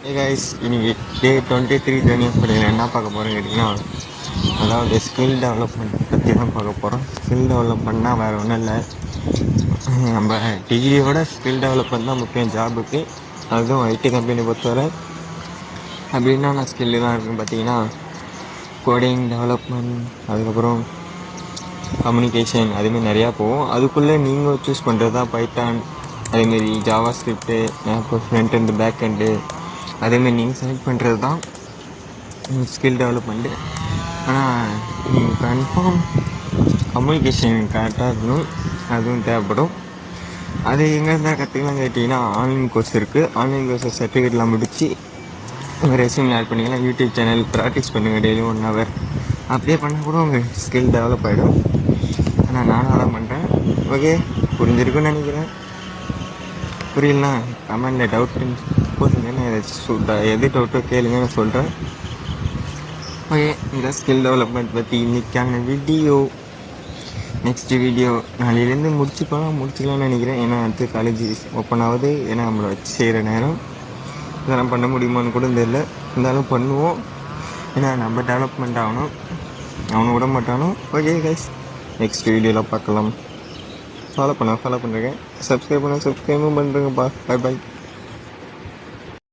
Hey guys, இன்னைக்கு டே 23 journey படிக்கிறேன். என்ன பார்க்க போகிறேன்னு கேட்டிங்கன்னா, அதாவது ஸ்கில் டெவலப்மெண்ட் பற்றி தான் பார்க்க போகிறோம். ஸ்கில் டெவலப்மெண்ட்னால் வேறு ஒன்றும் இல்லை, நம்ம டிகிரியோட ஸ்கில் டெவலப்மெண்ட் தான் முக்கியம் ஜாபுக்கு. அதுவும் ஐடி கம்பெனி பொறுத்தவரை அப்படின்னா நான் ஸ்கில்லு தான் இருக்குன்னு பார்த்தீங்கன்னா, கோடிங் டெவலப்மெண்ட், அதுக்கப்புறம் கம்யூனிகேஷன், அதுமாரி நிறையா போகும். அதுக்குள்ளே நீங்கள் சூஸ் பண்ணுறது தான் பைத்தான், அதேமாரி ஜாவா ஸ்கிரிப்டு, அப்புறம் ஃப்ரண்ட் அண்டு பேக் அண்டு, அதேமாரி நீங்கள் செலக்ட் பண்ணுறது தான் ஸ்கில் டெவலப்மெண்ட்டு. ஆனால் நீங்கள் கன்ஃபார்ம் கம்யூனிகேஷன் கரெக்டாக இருக்கணும், அதுவும் தேவைப்படும். அது எங்கே இருந்தால் கற்றுக்கலாம் கேட்டிங்கன்னா, ஆன்லைன் கோர்ஸ் இருக்குது. ஆன்லைன் கோர்ஸை சர்டிஃபிகேட்லாம் முடித்து உங்கள் ரெஸ்யூமில் ஆட் பண்ணிக்கலாம். யூடியூப் சேனல் ப்ராக்டிஸ் பண்ணுங்கள் டெய்லியும் 1 hour. அப்படியே பண்ணால் கூட உங்கள் ஸ்கில் டெவலப் ஆகிடும். ஆனால் நானும் அதான் பண்ணுறேன். ஓகே, புரிஞ்சிருக்குன்னு நினைக்கிறேன். புரியலனா கமெண்டில் டவுட் போதுங்க, நான் எது டவுட்டோ கேளுங்க, நான் சொல்கிறேன். ஓகே, இந்த ஸ்கில் டெவலப்மெண்ட் பற்றி இன்றைக்கான வீடியோ. நெக்ஸ்ட் வீடியோ நாளையிலேருந்து முடிச்சுக்கலாம்னு நினைக்கிறேன். ஏன்னா அடுத்து காலேஜ் ஓப்பன் ஆகுது. ஏன்னா நம்மளை வச்சு செய்கிற நேரம் இதெல்லாம் பண்ண முடியுமான்னு கூட தெரியல. இருந்தாலும் பண்ணுவோம். ஏன்னா நம்ம டெவலப்மெண்ட் ஆகணும், அவனை விட மாட்டானோ. ஓகே கைஸ், நெக்ஸ்ட் வீடியோவில் பார்க்கலாம். ஃபாலோ பண்ணுறேங்க, சப்ஸ்கிரைப் பண்ணுறேங்கப்பா. Bye bye.